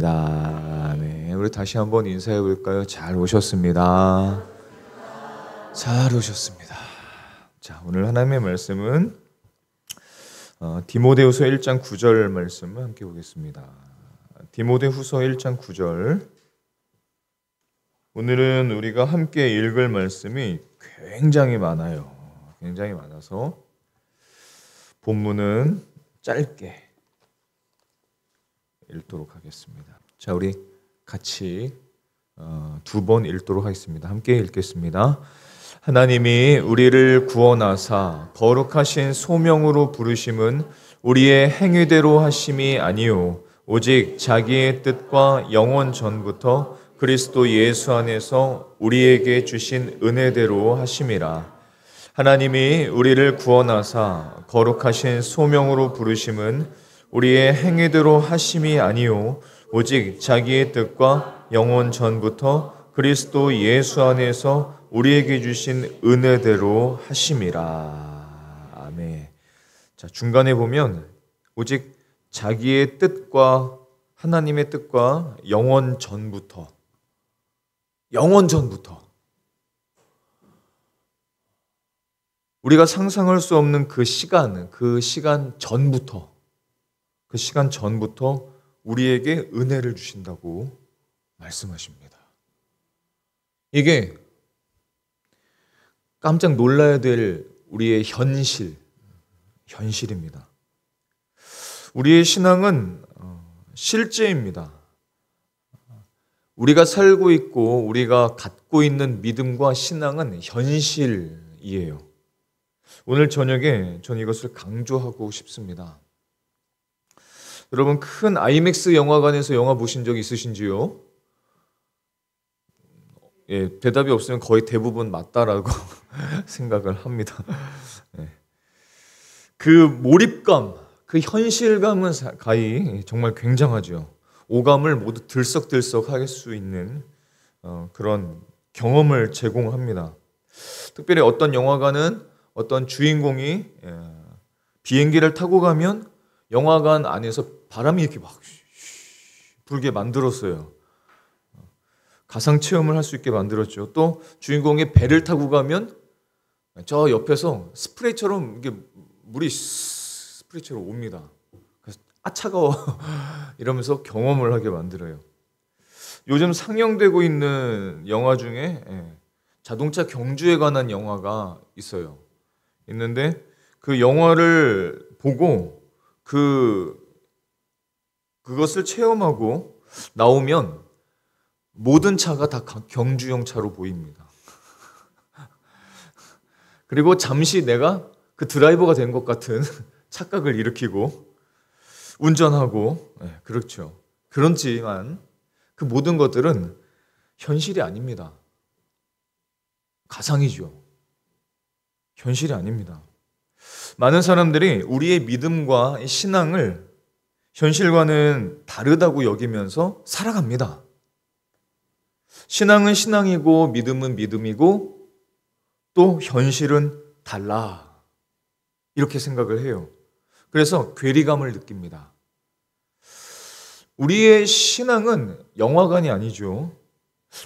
반갑습니다. 네, 우리 다시 한번 인사해 볼까요? 잘 오셨습니다. 잘 오셨습니다. 자, 오늘 하나님의 말씀은 디모데후서 1장 9절 말씀을 함께 보겠습니다. 디모데후서 1장 9절. 오늘은 우리가 함께 읽을 말씀이 굉장히 많아요. 굉장히 많아서 본문은 짧게 읽도록 하겠습니다. 자, 우리 같이 두 번 읽도록 하겠습니다. 함께 읽겠습니다. 하나님이 우리를 구원하사 거룩하신 소명으로 부르심은 우리의 행위대로 하심이 아니요 오직 자기의 뜻과 영원 전부터 그리스도 예수 안에서 우리에게 주신 은혜대로 하심이라. 하나님이 우리를 구원하사 거룩하신 소명으로 부르심은 우리의 행위대로 하심이 아니요 오직 자기의 뜻과 영원 전부터 그리스도 예수 안에서 우리에게 주신 은혜대로 하심이라. 아멘. 자, 중간에 보면 오직 자기의 뜻과 하나님의 뜻과 영원 전부터 우리가 상상할 수 없는 그 시간 전부터 우리에게 은혜를 주신다고 말씀하십니다. 이게 깜짝 놀라야 될 우리의 현실입니다. 우리의 신앙은 실제입니다. 우리가 살고 있고 우리가 갖고 있는 믿음과 신앙은 현실이에요. 오늘 저녁에 전 이것을 강조하고 싶습니다. 여러분, 큰 아이맥스 영화관에서 영화 보신 적 있으신지요? 예, 대답이 없으면 거의 대부분 맞다라고 생각을 합니다. 예. 그 몰입감, 그 현실감은 가히 정말 굉장하죠. 오감을 모두 들썩들썩 할 수 있는 그런 경험을 제공합니다. 특별히 어떤 영화관은 어떤 주인공이 비행기를 타고 가면 영화관 안에서 바람이 이렇게 막 불게 만들었어요. 가상 체험을 할 수 있게 만들었죠. 또 주인공이 배를 타고 가면 저 옆에서 스프레이처럼 이게 물이 스프레이처럼 옵니다. 그래서 아 차가워 이러면서 경험을 하게 만들어요. 요즘 상영되고 있는 영화 중에 자동차 경주에 관한 영화가 있는데 그 영화를 보고 그것을 체험하고 나오면 모든 차가 다 경주용 차로 보입니다. 그리고 잠시 내가 그 드라이버가 된 것 같은 착각을 일으키고 운전하고, 그렇죠. 그렇지만 그 모든 것들은 현실이 아닙니다. 가상이죠. 현실이 아닙니다. 많은 사람들이 우리의 믿음과 신앙을 현실과는 다르다고 여기면서 살아갑니다. 신앙은 신앙이고 믿음은 믿음이고 또 현실은 달라. 이렇게 생각을 해요. 그래서 괴리감을 느낍니다. 우리의 신앙은 영화관이 아니죠.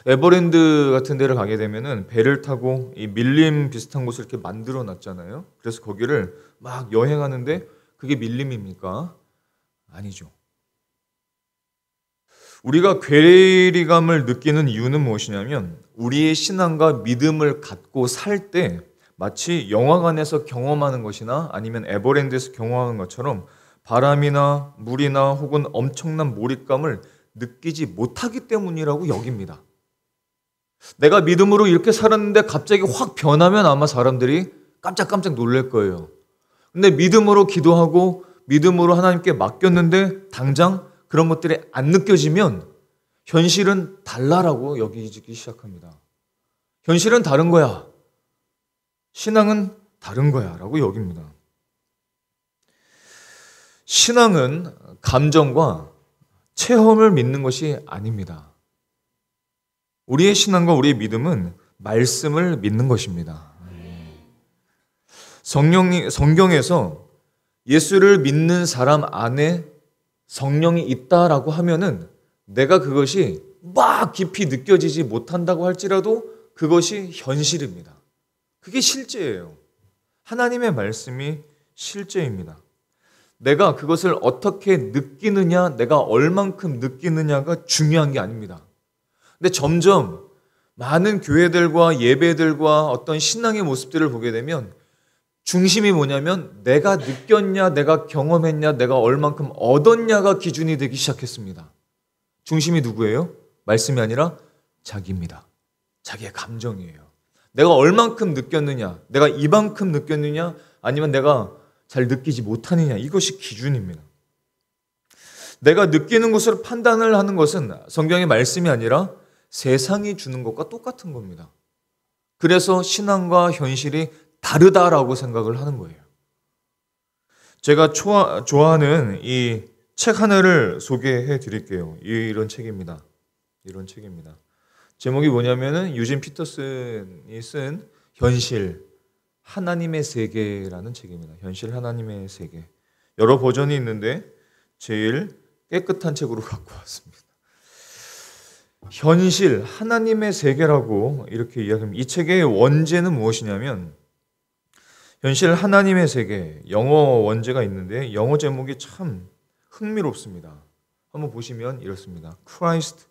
에버랜드 같은 데를 가게 되면은 배를 타고 이 밀림 비슷한 곳을 이렇게 만들어 놨잖아요. 그래서 거기를 막 여행하는데 그게 밀림입니까? 아니죠. 우리가 괴리감을 느끼는 이유는 무엇이냐면 우리의 신앙과 믿음을 갖고 살 때 마치 영화관에서 경험하는 것이나 아니면 에버랜드에서 경험하는 것처럼 바람이나 물이나 혹은 엄청난 몰입감을 느끼지 못하기 때문이라고 여깁니다. 내가 믿음으로 이렇게 살았는데 갑자기 확 변하면 아마 사람들이 깜짝깜짝 놀랄 거예요. 근데 믿음으로 기도하고 믿음으로 하나님께 맡겼는데 당장 그런 것들이 안 느껴지면 현실은 달라라고 여기기 시작합니다. 현실은 다른 거야. 신앙은 다른 거야 라고 여깁니다. 신앙은 감정과 체험을 믿는 것이 아닙니다. 우리의 신앙과 우리의 믿음은 말씀을 믿는 것입니다. 성경에서 예수를 믿는 사람 안에 성령이 있다라고 하면은 내가 그것이 막 깊이 느껴지지 못한다고 할지라도 그것이 현실입니다. 그게 실제예요. 하나님의 말씀이 실제입니다. 내가 그것을 어떻게 느끼느냐, 내가 얼만큼 느끼느냐가 중요한 게 아닙니다. 근데 점점 많은 교회들과 예배들과 어떤 신앙의 모습들을 보게 되면 중심이 뭐냐면 내가 느꼈냐, 내가 경험했냐, 내가 얼만큼 얻었냐가 기준이 되기 시작했습니다. 중심이 누구예요? 말씀이 아니라 자기입니다. 자기의 감정이에요. 내가 얼만큼 느꼈느냐, 내가 이만큼 느꼈느냐, 아니면 내가 잘 느끼지 못하느냐, 이것이 기준입니다. 내가 느끼는 것으로 판단을 하는 것은 성경의 말씀이 아니라 세상이 주는 것과 똑같은 겁니다. 그래서 신앙과 현실이 다르다라고 생각을 하는 거예요. 제가 좋아하는 이 책 하나를 소개해 드릴게요. 이런 책입니다. 제목이 뭐냐면은 유진 피터슨이 쓴 현실, 하나님의 세계라는 책입니다. 현실, 하나님의 세계. 여러 버전이 있는데 제일 깨끗한 책으로 갖고 왔습니다. 현실, 하나님의 세계라고 이렇게 이야기합니다. 이 책의 원제는 무엇이냐면 현실, 하나님의 세계, 영어 원제가 있는데 영어 제목이 참 흥미롭습니다. 한번 보시면 이렇습니다. Christ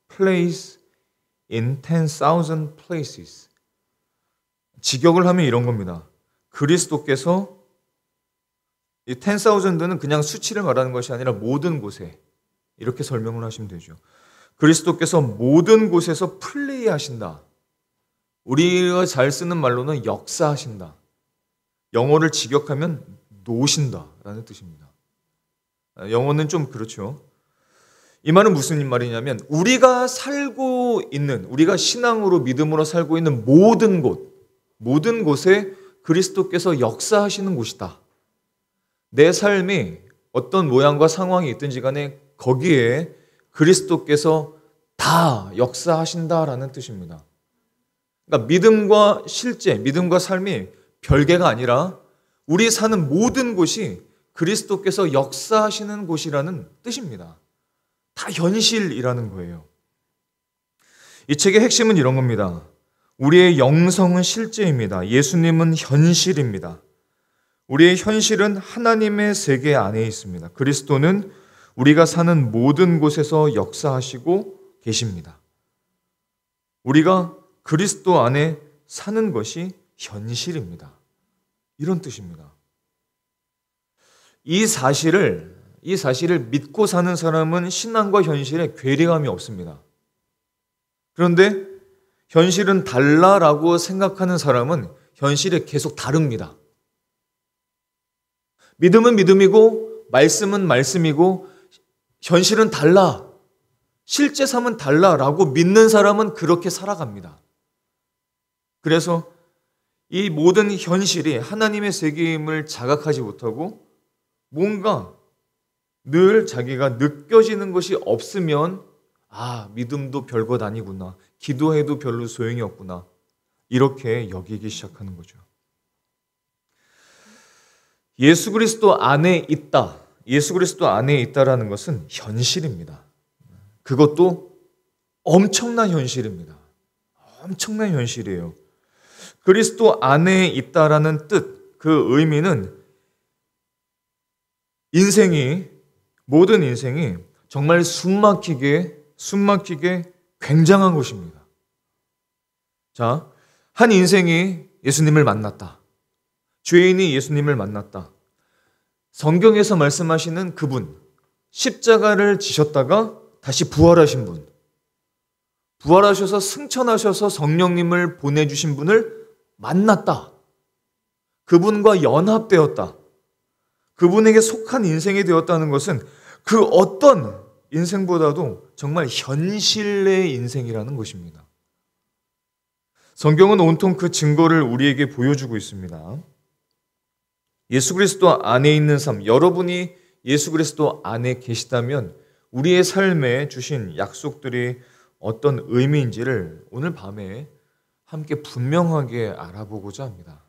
plays in 10,000 places. 직역을 하면 이런 겁니다. 그리스도께서 이 10,000는 그냥 수치를 말하는 것이 아니라 모든 곳에, 이렇게 설명을 하시면 되죠. 그리스도께서 모든 곳에서 플레이하신다. 우리가 잘 쓰는 말로는 역사하신다. 영어를 직역하면 노신다라는 뜻입니다. 영어는 좀 그렇죠. 이 말은 무슨 말이냐면 우리가 살고 있는, 우리가 신앙으로 믿음으로 살고 있는 모든 곳에 그리스도께서 역사하시는 곳이다. 내 삶이 어떤 모양과 상황이 있든지 간에 거기에 그리스도께서 다 역사하신다라는 뜻입니다. 그러니까 믿음과 실제, 믿음과 삶이 별개가 아니라 우리 사는 모든 곳이 그리스도께서 역사하시는 곳이라는 뜻입니다. 다 현실이라는 거예요. 이 책의 핵심은 이런 겁니다. 우리의 영성은 실제입니다. 예수님은 현실입니다. 우리의 현실은 하나님의 세계 안에 있습니다. 그리스도는 우리가 사는 모든 곳에서 역사하시고 계십니다. 우리가 그리스도 안에 사는 것이 현실입니다. 이런 뜻입니다. 이 사실을 믿고 사는 사람은 신앙과 현실에 괴리감이 없습니다. 그런데 현실은 달라라고 생각하는 사람은 현실이 계속 다릅니다. 믿음은 믿음이고 말씀은 말씀이고 현실은 달라, 실제 삶은 달라라고 믿는 사람은 그렇게 살아갑니다. 그래서 이 모든 현실이 하나님의 세계임을 자각하지 못하고 뭔가 늘 자기가 느껴지는 것이 없으면 믿음도 별것 아니구나, 기도해도 별로 소용이 없구나, 이렇게 여기기 시작하는 거죠. 예수 그리스도 안에 있다, 예수 그리스도 안에 있다라는 것은 현실입니다. 그것도 엄청난 현실입니다. 엄청난 현실이에요. 그리스도 안에 있다라는 뜻, 그 의미는 모든 인생이 정말 숨막히게 굉장한 것입니다. 자, 한 인생이 예수님을 만났다. 죄인이 예수님을 만났다. 성경에서 말씀하시는 그분, 십자가를 지셨다가 다시 부활하신 분, 부활하셔서 승천하셔서 성령님을 보내주신 분을 만났다. 그분과 연합되었다. 그분에게 속한 인생이 되었다는 것은 그 어떤 인생보다도 정말 현실의 인생이라는 것입니다. 성경은 온통 그 증거를 우리에게 보여주고 있습니다. 예수 그리스도 안에 있는 삶, 여러분이 예수 그리스도 안에 계시다면 우리의 삶에 주신 약속들이 어떤 의미인지를 오늘 밤에 함께 분명하게 알아보고자 합니다.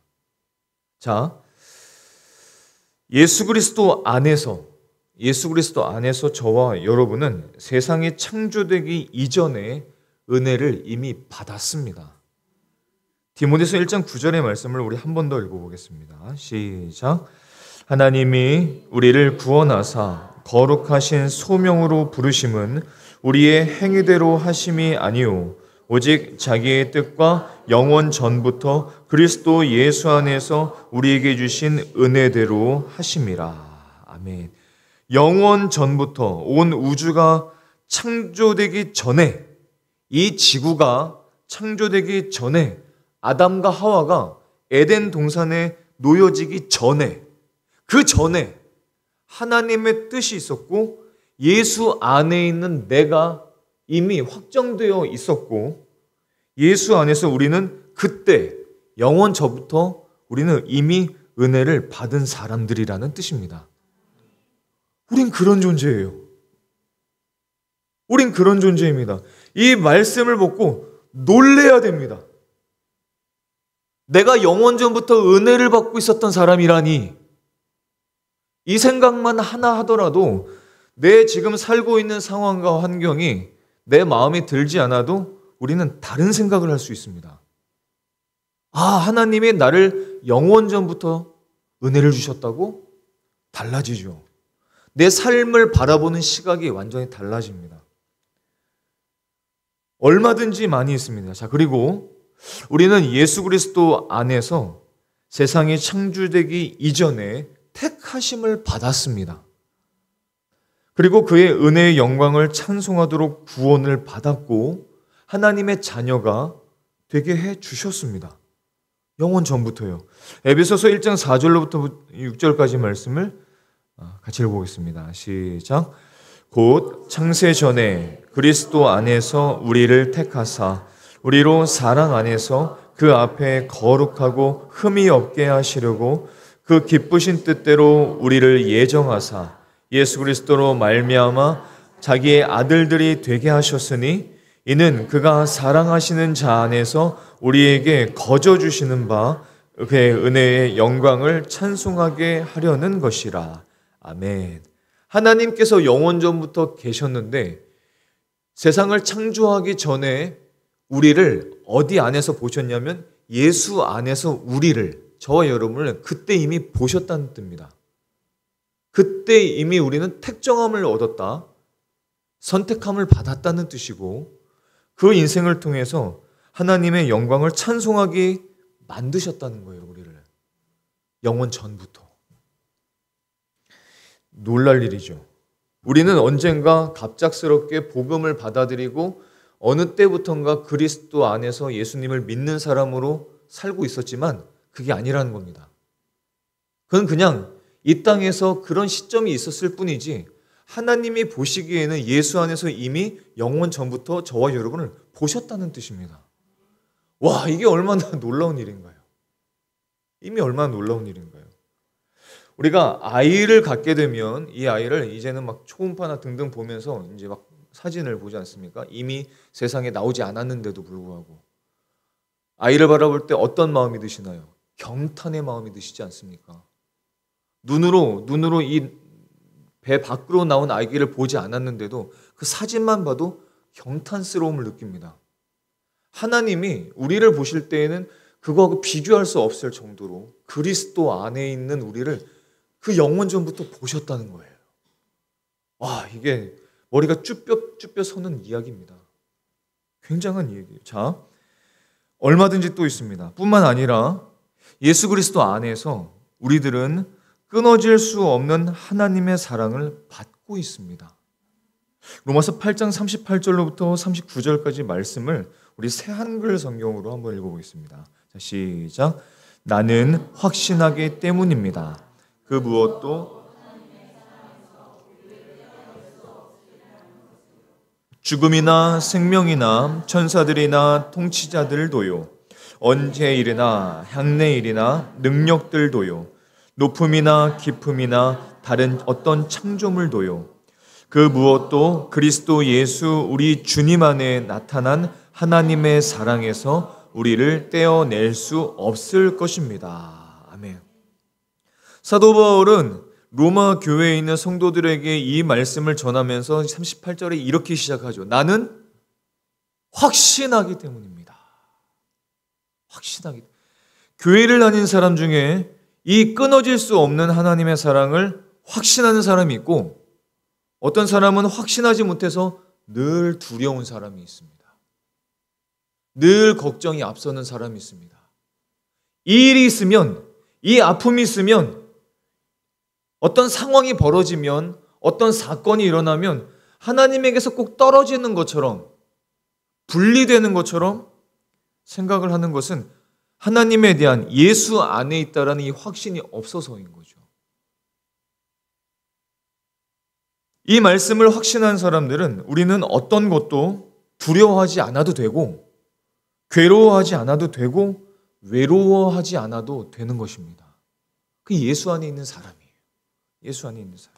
자, 예수 그리스도 안에서 예수 그리스도 안에서 저와 여러분은 세상이 창조되기 이전에 은혜를 이미 받았습니다. 디모데서 1장 9절의 말씀을 우리 한 번 더 읽어보겠습니다. 시작. 하나님이 우리를 구원하사 거룩하신 소명으로 부르심은 우리의 행위대로 하심이 아니오 오직 자기의 뜻과 영원 전부터 그리스도 예수 안에서 우리에게 주신 은혜대로 하심이라. 아멘. 영원 전부터 온 우주가 창조되기 전에, 이 지구가 창조되기 전에, 아담과 하와가 에덴 동산에 놓여지기 전에, 그 전에 하나님의 뜻이 있었고 예수 안에 있는 내가 이미 확정되어 있었고, 예수 안에서 우리는 그때 영원 전부터 우리는 이미 은혜를 받은 사람들이라는 뜻입니다. 우린 그런 존재예요. 우린 그런 존재입니다. 이 말씀을 보고 놀래야 됩니다. 내가 영원 전부터 은혜를 받고 있었던 사람이라니, 이 생각만 하나 하더라도 내 지금 살고 있는 상황과 환경이 내 마음에 들지 않아도 우리는 다른 생각을 할 수 있습니다. 아, 하나님이 나를 영원 전부터 은혜를 주셨다고? 달라지죠. 내 삶을 바라보는 시각이 완전히 달라집니다. 얼마든지 많이 있습니다. 자, 그리고 우리는 예수 그리스도 안에서 세상이 창조되기 이전에 택하심을 받았습니다. 그리고 그의 은혜의 영광을 찬송하도록 구원을 받았고 하나님의 자녀가 되게 해 주셨습니다. 영원 전부터요. 에베소서 1장 4절로부터 6절까지 말씀을 같이 읽어보겠습니다. 시작. 곧 창세 전에 그리스도 안에서 우리를 택하사 우리로 사랑 안에서 그 앞에 거룩하고 흠이 없게 하시려고 그 기쁘신 뜻대로 우리를 예정하사 예수 그리스도로 말미암아 자기의 아들들이 되게 하셨으니 이는 그가 사랑하시는 자 안에서 우리에게 거저 주시는 바 그의 은혜의 영광을 찬송하게 하려는 것이라. 아멘. 하나님께서 영원 전부터 계셨는데 세상을 창조하기 전에 우리를 어디 안에서 보셨냐면 예수 안에서 우리를, 저와 여러분을 그때 이미 보셨다는 뜻입니다. 그때 이미 우리는 택정함을 얻었다, 선택함을 받았다는 뜻이고 그 인생을 통해서 하나님의 영광을 찬송하게 만드셨다는 거예요. 우리를 영원 전부터. 놀랄 일이죠. 우리는 언젠가 갑작스럽게 복음을 받아들이고 어느 때부턴가 그리스도 안에서 예수님을 믿는 사람으로 살고 있었지만 그게 아니라는 겁니다. 그건 그냥 이 땅에서 그런 시점이 있었을 뿐이지 하나님이 보시기에는 예수 안에서 이미 영원 전부터 저와 여러분을 보셨다는 뜻입니다. 와, 이게 얼마나 놀라운 일인가요? 이미 얼마나 놀라운 일인가요? 우리가 아이를 갖게 되면 이 아이를 이제는 막 초음파나 등등 보면서 이제 막 사진을 보지 않습니까? 이미 세상에 나오지 않았는데도 불구하고 아이를 바라볼 때 어떤 마음이 드시나요? 경탄의 마음이 드시지 않습니까? 눈으로 이 배 밖으로 나온 아기를 보지 않았는데도 그 사진만 봐도 경탄스러움을 느낍니다. 하나님이 우리를 보실 때에는 그거하고 비교할 수 없을 정도로 그리스도 안에 있는 우리를 그 영원 전부터 보셨다는 거예요. 와, 이게 머리가 쭈뼛 서는 이야기입니다. 굉장한 이야기예요. 자, 얼마든지 또 있습니다. 뿐만 아니라 예수 그리스도 안에서 우리들은 끊어질 수 없는 하나님의 사랑을 받고 있습니다. 로마서 8장 38절로부터 39절까지 말씀을 우리 새 한글 성경으로 한번 읽어보겠습니다. 자, 시작. 나는 확신하기 때문입니다. 그 무엇도 죽음이나 생명이나 천사들이나 통치자들도요, 언제일이나 향내일이나 능력들도요, 높음이나 깊음이나 다른 어떤 창조물도요, 그 무엇도 그리스도 예수 우리 주님 안에 나타난 하나님의 사랑에서 우리를 떼어낼 수 없을 것입니다. 아멘. 사도 바울은 로마 교회에 있는 성도들에게 이 말씀을 전하면서 38절에 이렇게 시작하죠. 나는 확신하기 때문입니다. 확신하기. 교회를 다닌 사람 중에 이 끊어질 수 없는 하나님의 사랑을 확신하는 사람이 있고, 어떤 사람은 확신하지 못해서 늘 두려운 사람이 있습니다. 늘 걱정이 앞서는 사람이 있습니다. 이 일이 있으면, 이 아픔이 있으면, 어떤 상황이 벌어지면, 어떤 사건이 일어나면 하나님에게서 꼭 떨어지는 것처럼, 분리되는 것처럼 생각을 하는 것은 하나님에 대한, 예수 안에 있다라는 이 확신이 없어서인 거죠. 이 말씀을 확신한 사람들은 우리는 어떤 것도 두려워하지 않아도 되고, 괴로워하지 않아도 되고, 외로워하지 않아도 되는 것입니다. 그게 예수 안에 있는 사람이에요. 예수 안에 있는 사람.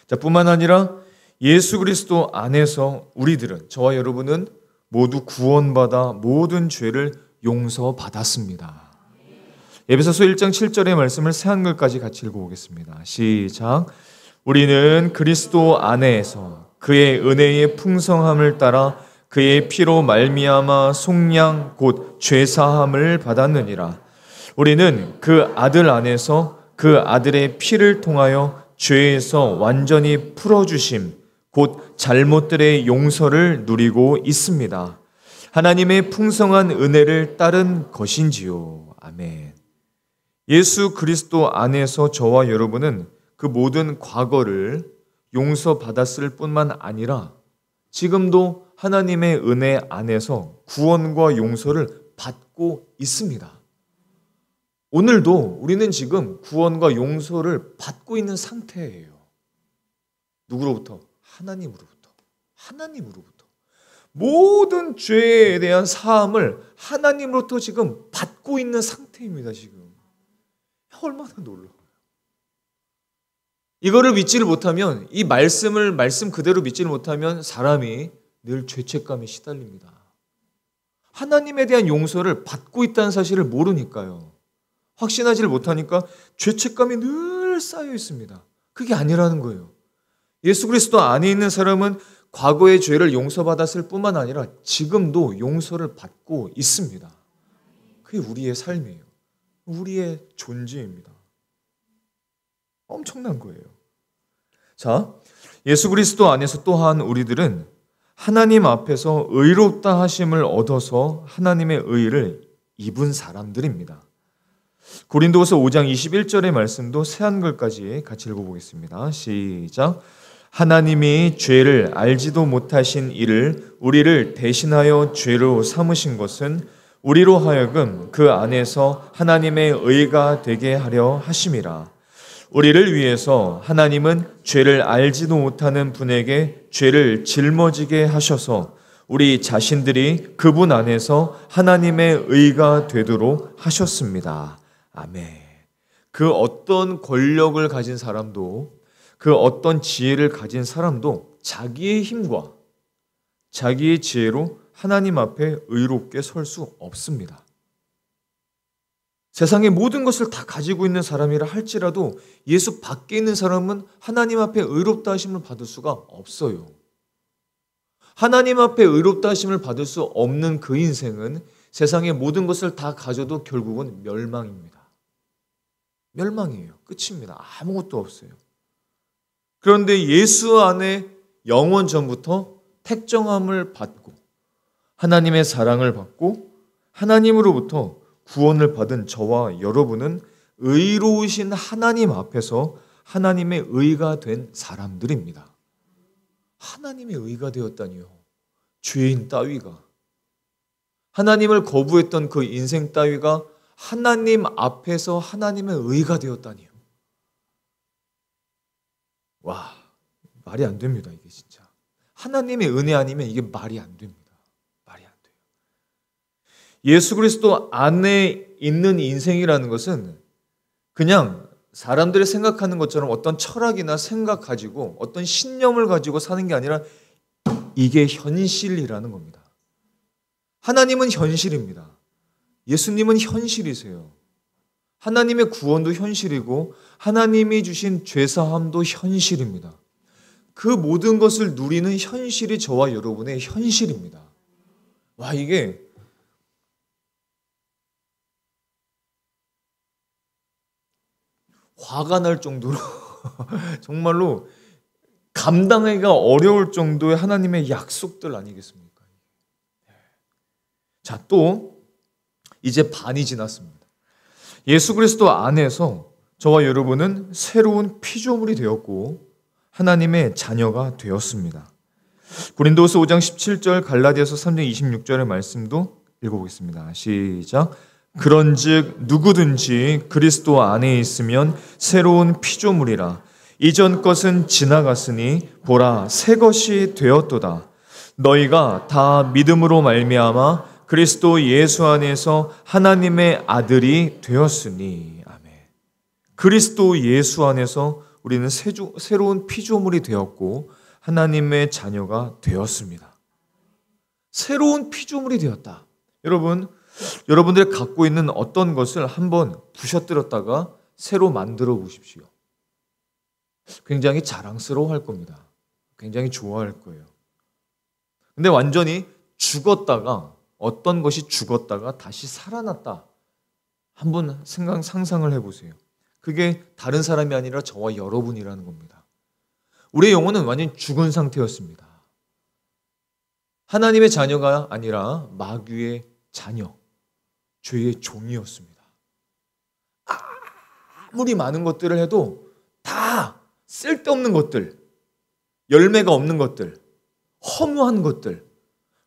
자, 뿐만 아니라 예수 그리스도 안에서 우리들은, 저와 여러분은 모두 구원받아 모든 죄를 용서받았습니다. 에베소서 1장 7절의 말씀을 새한글까지 같이 읽어보겠습니다. 시작. 우리는 그리스도 안에서 그의 은혜의 풍성함을 따라 그의 피로 말미암아 속량 곧 죄사함을 받았느니라. 우리는 그 아들 안에서 그 아들의 피를 통하여 죄에서 완전히 풀어주심 곧 잘못들의 용서를 누리고 있습니다. 하나님의 풍성한 은혜를 따른 것인지요. 아멘. 예수 그리스도 안에서 저와 여러분은 그 모든 과거를 용서받았을 뿐만 아니라 지금도 하나님의 은혜 안에서 구원과 용서를 받고 있습니다. 오늘도 우리는 지금 구원과 용서를 받고 있는 상태예요. 누구로부터? 하나님으로부터. 하나님으로부터. 모든 죄에 대한 사함을 하나님으로부터 지금 받고 있는 상태입니다. 지금. 얼마나 놀라워요. 이거를 믿지를 못하면, 이 말씀 그대로 믿지를 못하면 사람이 늘 죄책감에 시달립니다. 하나님에 대한 용서를 받고 있다는 사실을 모르니까요. 확신하지를 못하니까 죄책감이 늘 쌓여 있습니다. 그게 아니라는 거예요. 예수 그리스도 안에 있는 사람은 과거의 죄를 용서받았을 뿐만 아니라 지금도 용서를 받고 있습니다. 그게 우리의 삶이에요. 우리의 존재입니다. 엄청난 거예요. 자, 예수 그리스도 안에서 또한 우리들은 하나님 앞에서 의롭다 하심을 얻어서 하나님의 의를 입은 사람들입니다. 고린도후서 5장 21절의 말씀도 새한글까지 같이 읽어보겠습니다. 시작. 하나님이 죄를 알지도 못하신 이를 우리를 대신하여 죄로 삼으신 것은 우리로 하여금 그 안에서 하나님의 의가 되게 하려 하심이라. 우리를 위해서 하나님은 죄를 알지도 못하는 분에게 죄를 짊어지게 하셔서 우리 자신들이 그분 안에서 하나님의 의가 되도록 하셨습니다. 아멘. 그 어떤 권력을 가진 사람도, 그 어떤 지혜를 가진 사람도 자기의 힘과 자기의 지혜로 하나님 앞에 의롭게 설 수 없습니다. 세상의 모든 것을 다 가지고 있는 사람이라 할지라도 예수 밖에 있는 사람은 하나님 앞에 의롭다 하심을 받을 수가 없어요. 하나님 앞에 의롭다 하심을 받을 수 없는 그 인생은 세상의 모든 것을 다 가져도 결국은 멸망입니다. 멸망이에요. 끝입니다. 아무것도 없어요. 그런데 예수 안에 영원 전부터 택정함을 받고 하나님의 사랑을 받고 하나님으로부터 구원을 받은 저와 여러분은 의로우신 하나님 앞에서 하나님의 의가 된 사람들입니다. 하나님의 의가 되었다니요. 죄인 따위가, 하나님을 거부했던 그 인생 따위가 하나님 앞에서 하나님의 의가 되었다니요. 와, 말이 안 됩니다. 이게 진짜 하나님의 은혜 아니면 이게 말이 안 됩니다. 말이 안 돼요. 예수 그리스도 안에 있는 인생이라는 것은 그냥 사람들이 생각하는 것처럼 어떤 철학이나 생각 가지고 어떤 신념을 가지고 사는 게 아니라 이게 현실이라는 겁니다. 하나님은 현실입니다. 예수님은 현실이세요. 하나님의 구원도 현실이고 하나님이 주신 죄사함도 현실입니다. 그 모든 것을 누리는 현실이 저와 여러분의 현실입니다. 와, 이게 화가 날 정도로 정말로 감당하기가 어려울 정도의 하나님의 약속들 아니겠습니까? 자, 또 이제 반이 지났습니다. 예수 그리스도 안에서 저와 여러분은 새로운 피조물이 되었고 하나님의 자녀가 되었습니다. 고린도후서 5장 17절, 갈라디아서 3장 26절의 말씀도 읽어보겠습니다. 시작. 그런즉 누구든지 그리스도 안에 있으면 새로운 피조물이라. 이전 것은 지나갔으니 보라 새 것이 되었도다. 너희가 다 믿음으로 말미암아 그리스도 예수 안에서 하나님의 아들이 되었으니. 아멘. 그리스도 예수 안에서 우리는 새로운 피조물이 되었고 하나님의 자녀가 되었습니다. 새로운 피조물이 되었다. 여러분들이 갖고 있는 어떤 것을 한번 부셔뜨렸다가 새로 만들어 보십시오. 굉장히 자랑스러워할 겁니다. 굉장히 좋아할 거예요. 근데 완전히 죽었다가, 어떤 것이 죽었다가 다시 살아났다. 한번 상상을 해보세요. 그게 다른 사람이 아니라 저와 여러분이라는 겁니다. 우리의 영혼은 완전히 죽은 상태였습니다. 하나님의 자녀가 아니라 마귀의 자녀, 죄의 종이었습니다. 아무리 많은 것들을 해도 다 쓸데없는 것들, 열매가 없는 것들, 허무한 것들,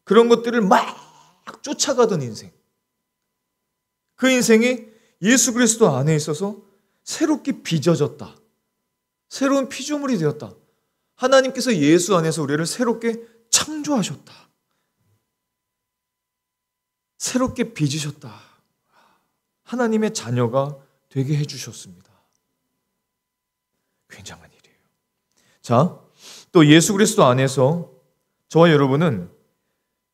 그런 것들을 막 쫓아가던 인생. 그 인생이 예수 그리스도 안에 있어서 새롭게 빚어졌다. 새로운 피조물이 되었다. 하나님께서 예수 안에서 우리를 새롭게 창조하셨다. 새롭게 빚으셨다. 하나님의 자녀가 되게 해주셨습니다. 굉장한 일이에요. 자, 또 예수 그리스도 안에서 저와 여러분은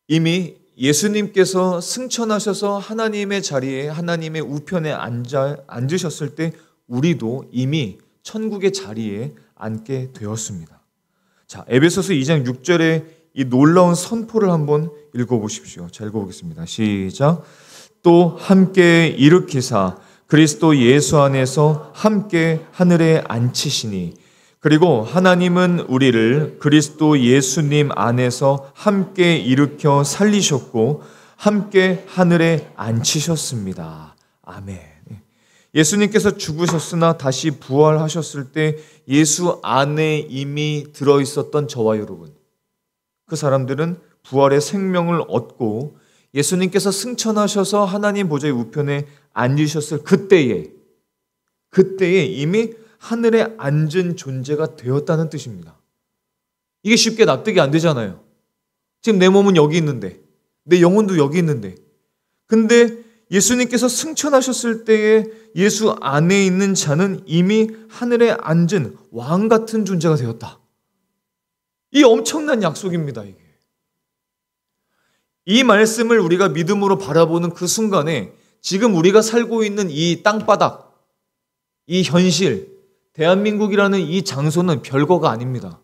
이미 예수님께서 승천하셔서 하나님의 자리에, 하나님의 우편에 앉으셨을 때 우리도 이미 천국의 자리에 앉게 되었습니다. 자, 에베소서 2장 6절에 이 놀라운 선포를 한번 읽어보십시오. 자, 읽어보겠습니다. 시작. 또 함께 일으키사 그리스도 예수 안에서 함께 하늘에 앉히시니. 그리고 하나님은 우리를 그리스도 예수님 안에서 함께 일으켜 살리셨고 함께 하늘에 앉히셨습니다. 아멘. 예수님께서 죽으셨으나 다시 부활하셨을 때 예수 안에 이미 들어있었던 저와 여러분, 그 사람들은 부활의 생명을 얻고 예수님께서 승천하셔서 하나님 보좌의 우편에 앉으셨을 그때에 이미 하늘에 앉은 존재가 되었다는 뜻입니다. 이게 쉽게 납득이 안 되잖아요. 지금 내 몸은 여기 있는데, 내 영혼도 여기 있는데, 근데 예수님께서 승천하셨을 때에 예수 안에 있는 자는 이미 하늘에 앉은 왕 같은 존재가 되었다. 이 엄청난 약속입니다, 이게. 이 말씀을 우리가 믿음으로 바라보는 그 순간에 지금 우리가 살고 있는 이 땅바닥, 이 현실, 대한민국이라는 이 장소는 별거가 아닙니다.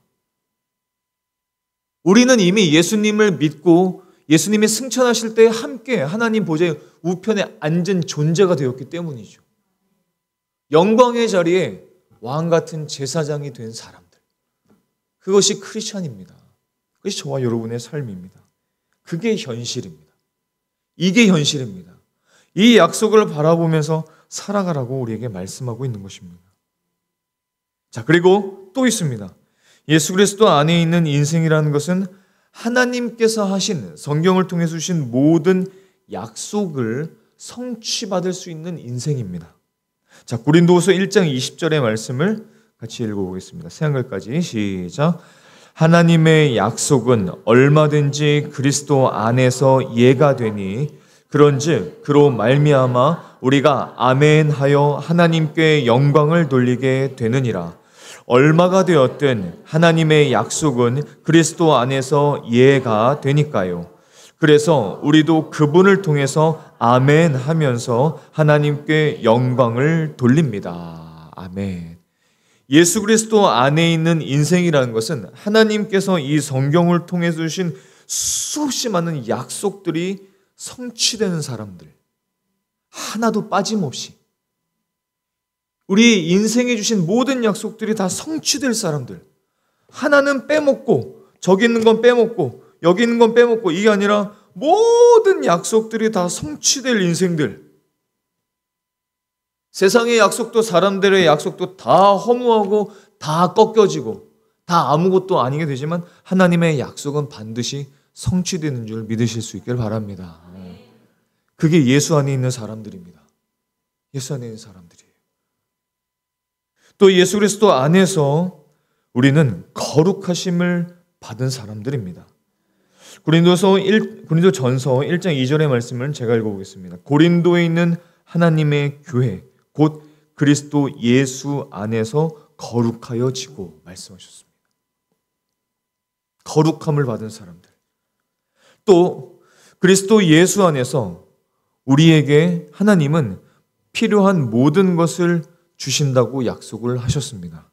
우리는 이미 예수님을 믿고 예수님이 승천하실 때 함께 하나님 보좌의 우편에 앉은 존재가 되었기 때문이죠. 영광의 자리에 왕 같은 제사장이 된 사람들. 그것이 크리스찬입니다. 그것이 저와 여러분의 삶입니다. 그게 현실입니다. 이게 현실입니다. 이 약속을 바라보면서 살아가라고 우리에게 말씀하고 있는 것입니다. 자, 그리고 또 있습니다. 예수 그리스도 안에 있는 인생이라는 것은 하나님께서 하신, 성경을 통해 주신 모든 약속을 성취받을 수 있는 인생입니다. 자, 고린도후서 1장 20절의 말씀을 같이 읽어보겠습니다. 새 한글까지 시작. 하나님의 약속은 얼마든지 그리스도 안에서 예가 되니 그런즉 그로 말미암아 우리가 아멘하여 하나님께 영광을 돌리게 되느니라. 얼마가 되었든 하나님의 약속은 그리스도 안에서 예가 되니까요. 그래서 우리도 그분을 통해서 아멘 하면서 하나님께 영광을 돌립니다. 아멘. 예수 그리스도 안에 있는 인생이라는 것은 하나님께서 이 성경을 통해 주신 수없이 많은 약속들이 성취되는 사람들, 하나도 빠짐없이 우리 인생에 주신 모든 약속들이 다 성취될 사람들, 하나는 빼먹고 저기 있는 건 빼먹고 여기 있는 건 빼먹고, 이게 아니라 모든 약속들이 다 성취될 인생들, 세상의 약속도 사람들의 약속도 다 허무하고 다 꺾여지고 다 아무것도 아니게 되지만 하나님의 약속은 반드시 성취되는 줄 믿으실 수 있길 바랍니다. 그게 예수 안에 있는 사람들입니다. 예수 안에 있는 사람들이에요. 또 예수 그리스도 안에서 우리는 거룩하심을 받은 사람들입니다. 고린도전서 1장 2절의 말씀을 제가 읽어보겠습니다. 고린도에 있는 하나님의 교회 곧 그리스도 예수 안에서 거룩하여지고 말씀하셨습니다. 거룩함을 받은 사람들. 또 그리스도 예수 안에서 우리에게 하나님은 필요한 모든 것을 주신다고 약속을 하셨습니다.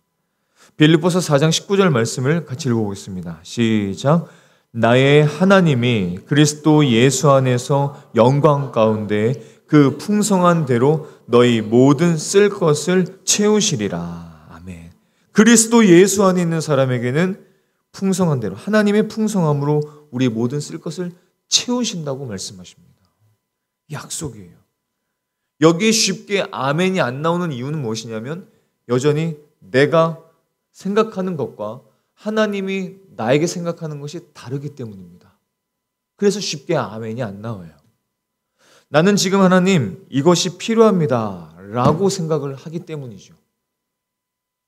빌립보서 4장 19절 말씀을 같이 읽어보겠습니다. 시작. 나의 하나님이 그리스도 예수 안에서 영광 가운데 그 풍성한 대로 너희 모든 쓸 것을 채우시리라. 아멘. 그리스도 예수 안에 있는 사람에게는 풍성한 대로, 하나님의 풍성함으로 우리 모든 쓸 것을 채우신다고 말씀하십니다. 약속이에요. 여기에 쉽게 아멘이 안 나오는 이유는 무엇이냐면 여전히 내가 생각하는 것과 하나님이 나에게 생각하는 것이 다르기 때문입니다. 그래서 쉽게 아멘이 안 나와요. 나는 지금 하나님 이것이 필요합니다 라고 생각을 하기 때문이죠.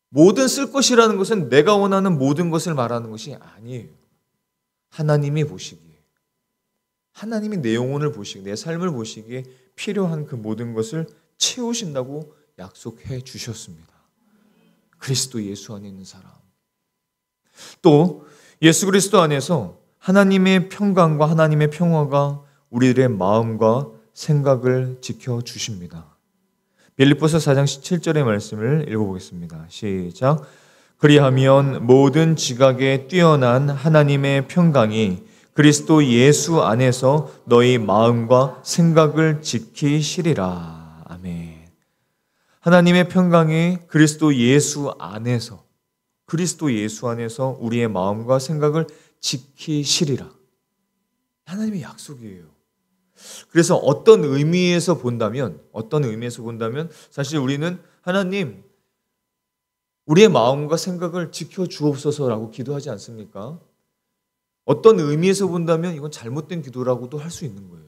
모든 쓸 것이라는 것은 내가 원하는 모든 것을 말하는 것이 아니에요. 하나님이 보시기에, 하나님이 내 영혼을 보시기에, 내 삶을 보시기에 필요한 그 모든 것을 채우신다고 약속해 주셨습니다. 그리스도 예수 안에 있는 사람. 또 예수 그리스도 안에서 하나님의 평강과 하나님의 평화가 우리들의 마음과 생각을 지켜주십니다. 빌립보서 4장 17절의 말씀을 읽어보겠습니다. 시작. 그리하면 모든 지각에 뛰어난 하나님의 평강이 그리스도 예수 안에서 너희 마음과 생각을 지키시리라. 아멘. 하나님의 평강이 그리스도 예수 안에서, 그리스도 예수 안에서 우리의 마음과 생각을 지키시리라. 하나님의 약속이에요. 그래서 어떤 의미에서 본다면 사실 우리는 하나님 우리의 마음과 생각을 지켜주옵소서라고 기도하지 않습니까? 어떤 의미에서 본다면 이건 잘못된 기도라고도 할 수 있는 거예요.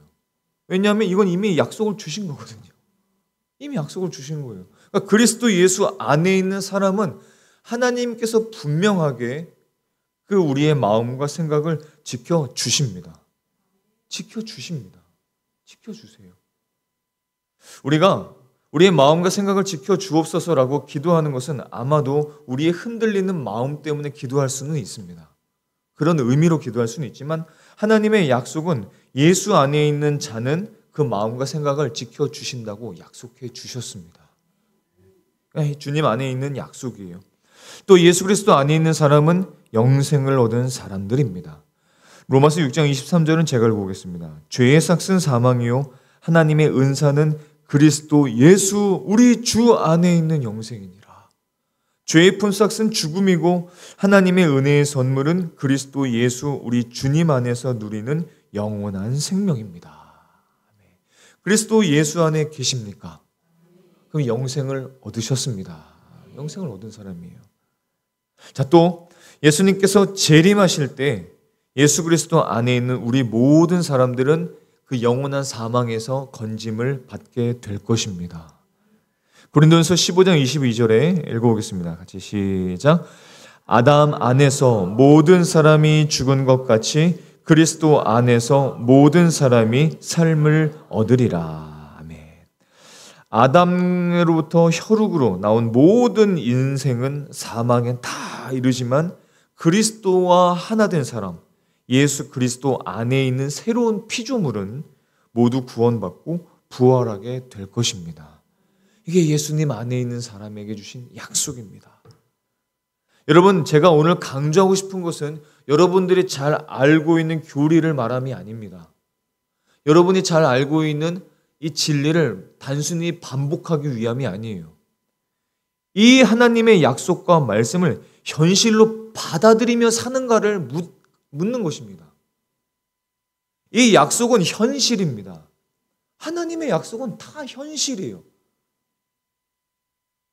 왜냐하면 이건 이미 약속을 주신 거거든요. 이미 약속을 주신 거예요. 그러니까 그리스도 예수 안에 있는 사람은 하나님께서 분명하게 그 우리의 마음과 생각을 지켜주십니다. 지켜주십니다. 지켜주세요. 우리가 우리의 마음과 생각을 지켜주옵소서라고 기도하는 것은 아마도 우리의 흔들리는 마음 때문에 기도할 수는 있습니다. 그런 의미로 기도할 수는 있지만 하나님의 약속은 예수 안에 있는 자는 그 마음과 생각을 지켜주신다고 약속해 주셨습니다. 주님 안에 있는 약속이에요. 또 예수 그리스도 안에 있는 사람은 영생을 얻은 사람들입니다. 로마서 6장 23절은 제가 읽어보겠습니다. 죄의 삭은 사망이요 하나님의 은사는 그리스도 예수 우리 주 안에 있는 영생이니라. 죄의 품삯은 죽음이고 하나님의 은혜의 선물은 그리스도 예수 우리 주님 안에서 누리는 영원한 생명입니다. 그리스도 예수 안에 계십니까? 그럼 영생을 얻으셨습니다. 영생을 얻은 사람이에요. 자, 또 예수님께서 재림하실 때 예수 그리스도 안에 있는 우리 모든 사람들은 그 영원한 사망에서 건짐을 받게 될 것입니다. 고린도전서 15장 22절에 읽어보겠습니다. 같이 시작. 아담 안에서 모든 사람이 죽은 것 같이 그리스도 안에서 모든 사람이 삶을 얻으리라. 아멘. 아담으로부터 혈육으로 나온 모든 인생은 사망에 다 이르지만 그리스도와 하나 된 사람, 예수 그리스도 안에 있는 새로운 피조물은 모두 구원받고 부활하게 될 것입니다. 이게 예수님 안에 있는 사람에게 주신 약속입니다. 여러분, 제가 오늘 강조하고 싶은 것은 여러분들이 잘 알고 있는 교리를 말함이 아닙니다. 여러분이 잘 알고 있는 이 진리를 단순히 반복하기 위함이 아니에요. 이 하나님의 약속과 말씀을 현실로 받아들이며 사는가를 묻는 것입니다. 이 약속은 현실입니다. 하나님의 약속은 다 현실이에요.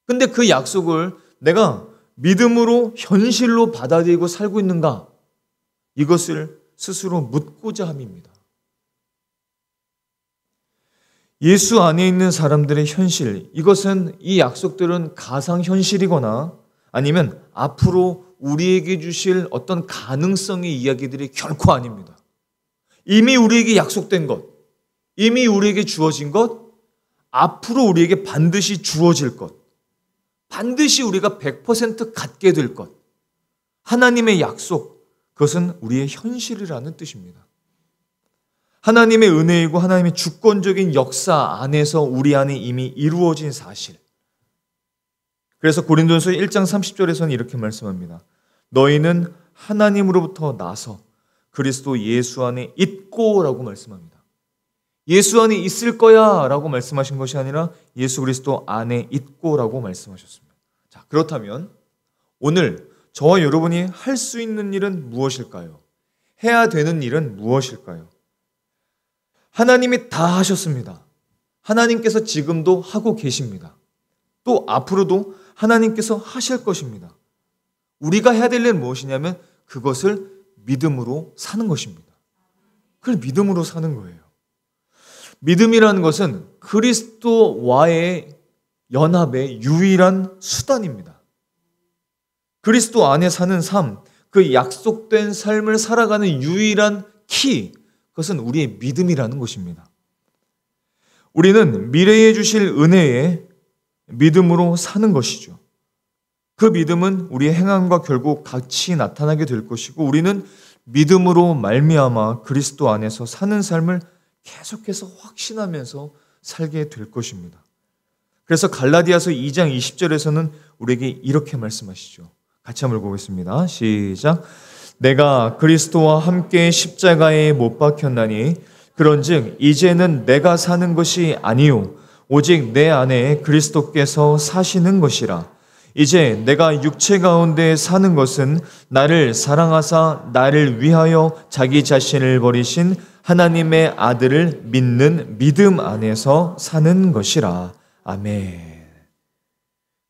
근데 그 약속을 내가 믿음으로 현실로 받아들이고 살고 있는가? 이것을 스스로 묻고자 함입니다. 예수 안에 있는 사람들의 현실, 이것은 이 약속들은 가상현실이거나 아니면 앞으로 우리에게 주실 어떤 가능성의 이야기들이 결코 아닙니다. 이미 우리에게 약속된 것, 이미 우리에게 주어진 것, 앞으로 우리에게 반드시 주어질 것, 반드시 우리가 100% 갖게 될 것, 하나님의 약속, 그것은 우리의 현실이라는 뜻입니다. 하나님의 은혜이고 하나님의 주권적인 역사 안에서 우리 안에 이미 이루어진 사실. 그래서 고린도전서 1장 30절에서는 이렇게 말씀합니다. 너희는 하나님으로부터 나서 그리스도 예수 안에 있고 라고 말씀합니다. 예수 안에 있을 거야 라고 말씀하신 것이 아니라 예수 그리스도 안에 있고 라고 말씀하셨습니다. 자, 그렇다면 오늘 저와 여러분이 할 수 있는 일은 무엇일까요? 해야 되는 일은 무엇일까요? 하나님이 다 하셨습니다. 하나님께서 지금도 하고 계십니다. 또 앞으로도 하나님께서 하실 것입니다. 우리가 해야 될 일은 무엇이냐면 그것을 믿음으로 사는 것입니다. 그걸 믿음으로 사는 거예요. 믿음이라는 것은 그리스도와의 연합의 유일한 수단입니다. 그리스도 안에 사는 삶, 그 약속된 삶을 살아가는 유일한 키, 그것은 우리의 믿음이라는 것입니다. 우리는 미래에 주실 은혜에 믿음으로 사는 것이죠. 그 믿음은 우리의 행함과 결국 같이 나타나게 될 것이고 우리는 믿음으로 말미암아 그리스도 안에서 사는 삶을 계속해서 확신하면서 살게 될 것입니다. 그래서 갈라디아서 2장 20절에서는 우리에게 이렇게 말씀하시죠. 같이 한번 읽어보겠습니다. 시작. 내가 그리스도와 함께 십자가에 못 박혔나니 그런즉 이제는 내가 사는 것이 아니요 오직 내 안에 그리스도께서 사시는 것이라. 이제 내가 육체 가운데 사는 것은 나를 사랑하사 나를 위하여 자기 자신을 버리신 하나님의 아들을 믿는 믿음 안에서 사는 것이라. 아멘.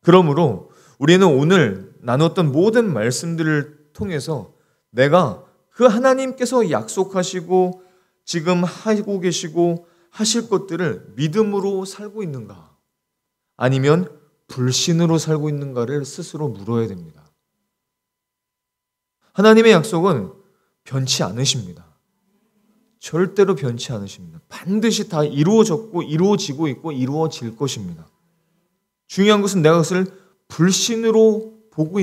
그러므로 우리는 오늘 나눴던 모든 말씀들을 통해서 내가 그 하나님께서 약속하시고 지금 하고 계시고 하실 것들을 믿음으로 살고 있는가? 아니면 불신으로 살고 있는가를 스스로 물어야 됩니다. 하나님의 약속은 변치 않으십니다. 절대로 변치 않으십니다. 반드시 다 이루어졌고 이루어지고 있고 이루어질 것입니다. 중요한 것은 내가 그것을 불신으로 보고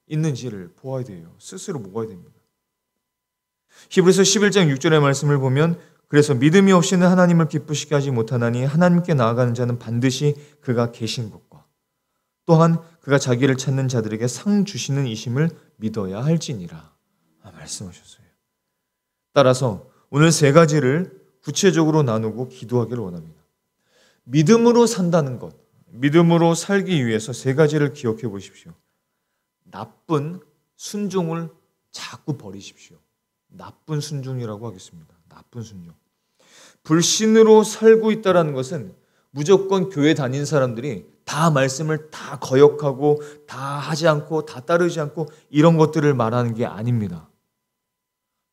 있는지를 보아야 돼요. 스스로 보아야 됩니다. 히브리서 11장 6절의 말씀을 보면 그래서 믿음이 없이는 하나님을 기쁘시게 하지 못하나니 하나님께 나아가는 자는 반드시 그가 계신 것과 또한 그가 자기를 찾는 자들에게 상 주시는 이심을 믿어야 할지니라 말씀하셨어요. 따라서 오늘 세 가지를 구체적으로 나누고 기도하기를 원합니다. 믿음으로 산다는 것, 믿음으로 살기 위해서 세 가지를 기억해 보십시오. 나쁜 순종을 자꾸 버리십시오. 나쁜 순종이라고 하겠습니다. 나쁜 순종. 불신으로 살고 있다는 것은 무조건 교회 다닌 사람들이 다 말씀을 다 거역하고 다 하지 않고 다 따르지 않고 이런 것들을 말하는 게 아닙니다.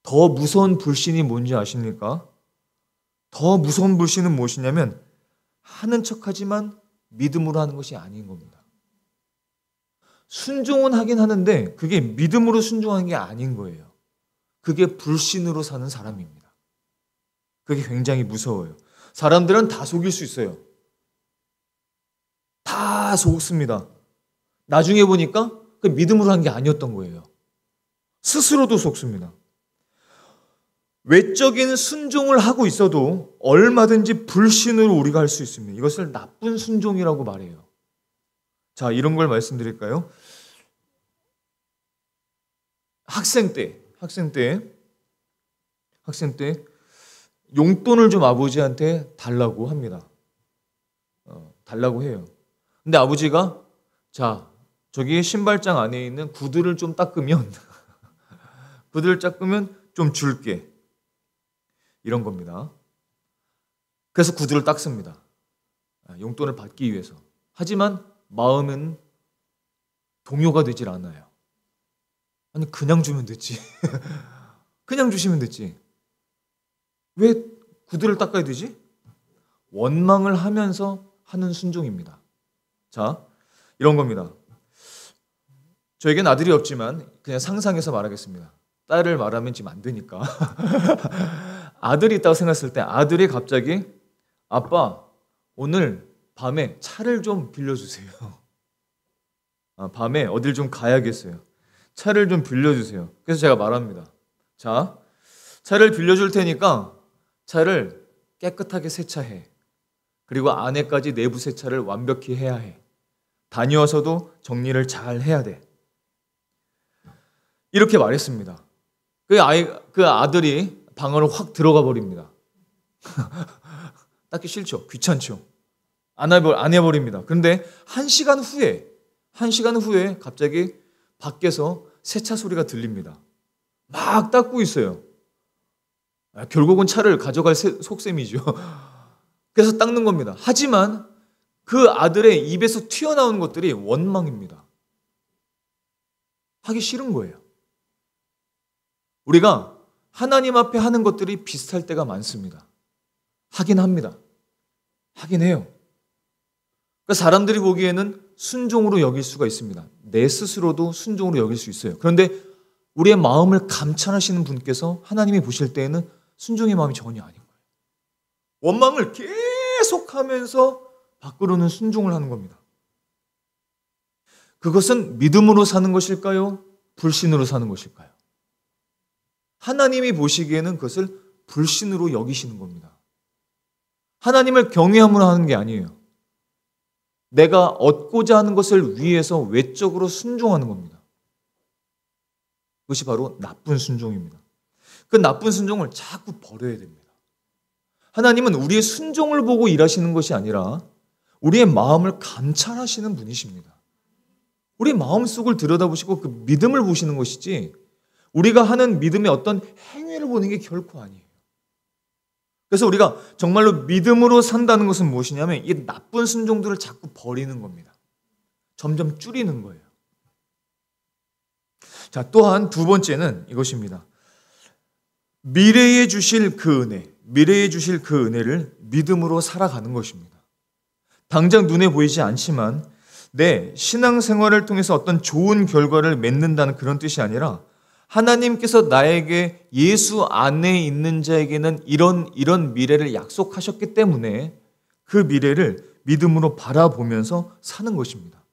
더 무서운 불신이 뭔지 아십니까? 더 무서운 불신은 무엇이냐면 하는 척하지만 믿음으로 하는 것이 아닌 겁니다. 순종은 하긴 하는데 그게 믿음으로 순종하는 게 아닌 거예요. 그게 불신으로 사는 사람입니다. 그게 굉장히 무서워요. 사람들은 다 속일 수 있어요. 다 속습니다. 나중에 보니까 그 믿음으로 한 게 아니었던 거예요. 스스로도 속습니다. 외적인 순종을 하고 있어도 얼마든지 불신으로 우리가 할 수 있습니다. 이것을 나쁜 순종이라고 말해요. 자, 이런 걸 말씀드릴까요? 학생 때 용돈을 좀 아버지한테 달라고 합니다. 달라고 해요. 근데 아버지가 자, 저기 신발장 안에 있는 구두를 좀 닦으면 좀 줄게. 이런 겁니다. 그래서 구두를 닦습니다. 용돈을 받기 위해서. 하지만 마음은 동요가 되질 않아요. 아니, 그냥 주면 됐지. 그냥 주시면 됐지. 왜 구두를 닦아야 되지? 원망을 하면서 하는 순종입니다. 자, 이런 겁니다. 저에겐 아들이 없지만 그냥 상상해서 말하겠습니다. 딸을 말하면 지금 안 되니까. 아들이 있다고 생각했을 때 아들이 갑자기 아빠, 오늘 밤에 차를 좀 빌려주세요. 밤에 어딜 좀 가야겠어요. 차를 좀 빌려주세요. 그래서 제가 말합니다. 자, 차를 빌려줄 테니까 차를 깨끗하게 세차해. 그리고 안에까지 내부 세차를 완벽히 해야 해. 다녀와서도 정리를 잘 해야 돼. 이렇게 말했습니다. 그 아들이 방으로 확 들어가 버립니다. 닦기 싫죠? 귀찮죠? 안 해버립니다. 그런데 한 시간 후에 갑자기 밖에서 세차 소리가 들립니다. 막 닦고 있어요. 결국은 차를 가져갈 속셈이죠. 그래서 닦는 겁니다. 하지만 그 아들의 입에서 튀어나오는 것들이 원망입니다. 하기 싫은 거예요. 우리가 하나님 앞에 하는 것들이 비슷할 때가 많습니다. 하긴 합니다. 하긴 해요. 그러니까 사람들이 보기에는 순종으로 여길 수가 있습니다. 내 스스로도 순종으로 여길 수 있어요. 그런데 우리의 마음을 감찰하시는 분께서 하나님이 보실 때에는 순종의 마음이 전혀 아닌 거예요. 원망을 계속하면서 밖으로는 순종을 하는 겁니다. 그것은 믿음으로 사는 것일까요? 불신으로 사는 것일까요? 하나님이 보시기에는 그것을 불신으로 여기시는 겁니다. 하나님을 경외함으로 하는 게 아니에요. 내가 얻고자 하는 것을 위해서 외적으로 순종하는 겁니다. 그것이 바로 나쁜 순종입니다. 그 나쁜 순종을 자꾸 버려야 됩니다. 하나님은 우리의 순종을 보고 일하시는 것이 아니라 우리의 마음을 감찰하시는 분이십니다. 우리 마음속을 들여다보시고 그 믿음을 보시는 것이지 우리가 하는 믿음의 어떤 행위를 보는 게 결코 아니에요. 그래서 우리가 정말로 믿음으로 산다는 것은 무엇이냐면 이 나쁜 순종들을 자꾸 버리는 겁니다. 점점 줄이는 거예요. 자, 또한 두 번째는 이것입니다. 미래에 주실 그 은혜를 믿음으로 살아가는 것입니다. 당장 눈에 보이지 않지만 내 신앙생활을 통해서 어떤 좋은 결과를 맺는다는 그런 뜻이 아니라 하나님께서 나에게 예수 안에 있는 자에게는 이런 미래를 약속하셨기 때문에 그 미래를 믿음으로 바라보면서 사는 것입니다.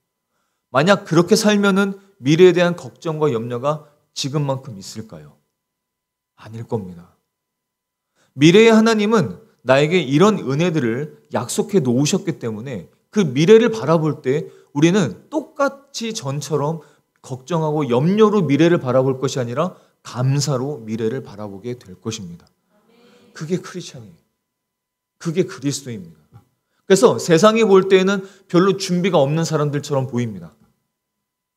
만약 그렇게 살면은 미래에 대한 걱정과 염려가 지금만큼 있을까요? 아닐 겁니다. 미래의 하나님은 나에게 이런 은혜들을 약속해 놓으셨기 때문에 그 미래를 바라볼 때 우리는 똑같이 전처럼 걱정하고 염려로 미래를 바라볼 것이 아니라 감사로 미래를 바라보게 될 것입니다. 그게 크리스찬이에요. 그게 그리스도입니다. 그래서 세상이 볼 때에는 별로 준비가 없는 사람들처럼 보입니다.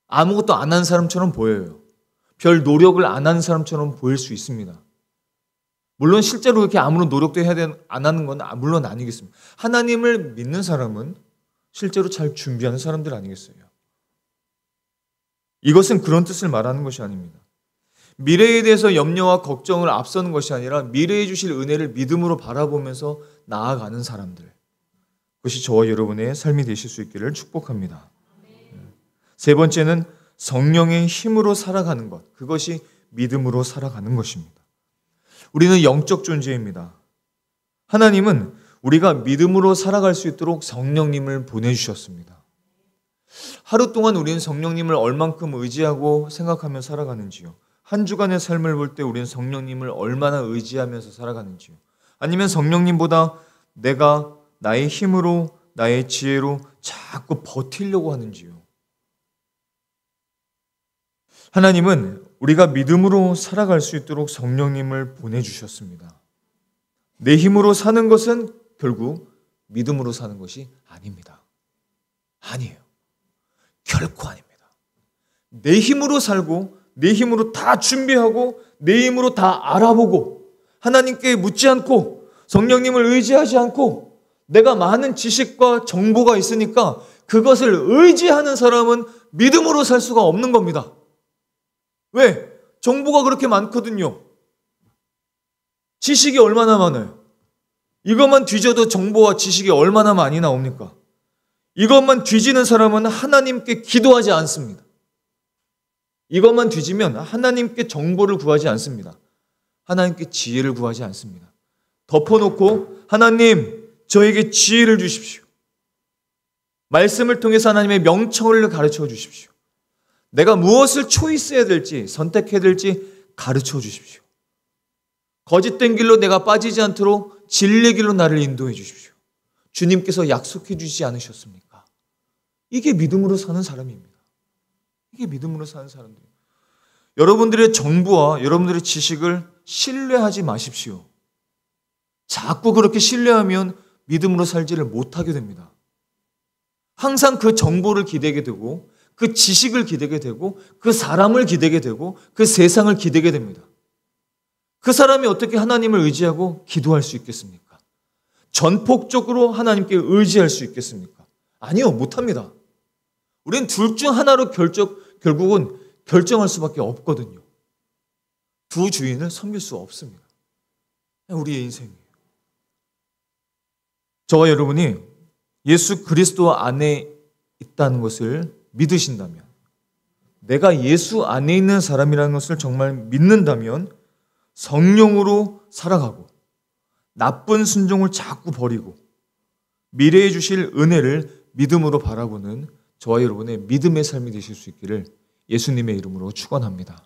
아무것도 안 한 사람처럼 보여요. 별 노력을 안 하는 사람처럼 보일 수 있습니다. 물론 실제로 이렇게 아무런 노력도 안 하는 건 물론 아니겠습니다. 하나님을 믿는 사람은 실제로 잘 준비하는 사람들 아니겠어요? 이것은 그런 뜻을 말하는 것이 아닙니다. 미래에 대해서 염려와 걱정을 앞서는 것이 아니라 미래에 주실 은혜를 믿음으로 바라보면서 나아가는 사람들. 그것이 저와 여러분의 삶이 되실 수 있기를 축복합니다. 세 번째는 성령의 힘으로 살아가는 것. 그것이 믿음으로 살아가는 것입니다. 우리는 영적 존재입니다. 하나님은 우리가 믿음으로 살아갈 수 있도록 성령님을 보내주셨습니다. 하루 동안 우리는 성령님을 얼만큼 의지하고 생각하며 살아가는지요? 한 주간의 삶을 볼 때 우리는 성령님을 얼마나 의지하면서 살아가는지요. 아니면 성령님보다 내가 나의 힘으로 나의 지혜로 자꾸 버티려고 하는지요. 하나님은 우리가 믿음으로 살아갈 수 있도록 성령님을 보내주셨습니다. 내 힘으로 사는 것은 결국 믿음으로 사는 것이 아닙니다. 아니에요. 결코 아닙니다. 내 힘으로 살고 내 힘으로 다 준비하고 내 힘으로 다 알아보고 하나님께 묻지 않고 성령님을 의지하지 않고 내가 많은 지식과 정보가 있으니까 그것을 의지하는 사람은 믿음으로 살 수가 없는 겁니다. 왜? 정보가 그렇게 많거든요. 지식이 얼마나 많아요. 이것만 뒤져도 정보와 지식이 얼마나 많이 나옵니까? 이것만 뒤지는 사람은 하나님께 기도하지 않습니다. 이것만 뒤지면 하나님께 정보를 구하지 않습니다. 하나님께 지혜를 구하지 않습니다. 덮어놓고 하나님 저에게 지혜를 주십시오. 말씀을 통해서 하나님의 명령을 가르쳐 주십시오. 내가 무엇을 초이스해야 될지 선택해야 될지 가르쳐 주십시오. 거짓된 길로 내가 빠지지 않도록 진리의 길로 나를 인도해 주십시오. 주님께서 약속해 주시지 않으셨습니까? 이게 믿음으로 사는 사람입니다. 이게 믿음으로 사는 사람들이에요. 여러분들의 정보와 여러분들의 지식을 신뢰하지 마십시오. 자꾸 그렇게 신뢰하면 믿음으로 살지를 못하게 됩니다. 항상 그 정보를 기대게 되고 그 지식을 기대게 되고 그 사람을 기대게 되고 그 세상을 기대게 됩니다. 그 사람이 어떻게 하나님을 의지하고 기도할 수 있겠습니까? 전폭적으로 하나님께 의지할 수 있겠습니까? 아니요, 못합니다. 우리는 둘 중 하나로 결국은 결정할 수밖에 없거든요. 두 주인을 섬길 수 없습니다. 우리의 인생이에요. 저와 여러분이 예수 그리스도 안에 있다는 것을 믿으신다면, 내가 예수 안에 있는 사람이라는 것을 정말 믿는다면 성령으로 살아가고 나쁜 순종을 자꾸 버리고 미래에 주실 은혜를 믿음으로 바라보는 저와 여러분의 믿음의 삶이 되실 수 있기를 예수님의 이름으로 축원합니다.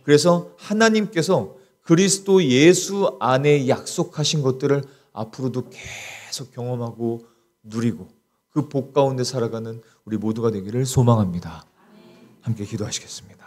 그래서 하나님께서 그리스도 예수 안에 약속하신 것들을 앞으로도 계속 경험하고 누리고 그 복 가운데 살아가는 우리 모두가 되기를 소망합니다. 함께 기도하시겠습니다.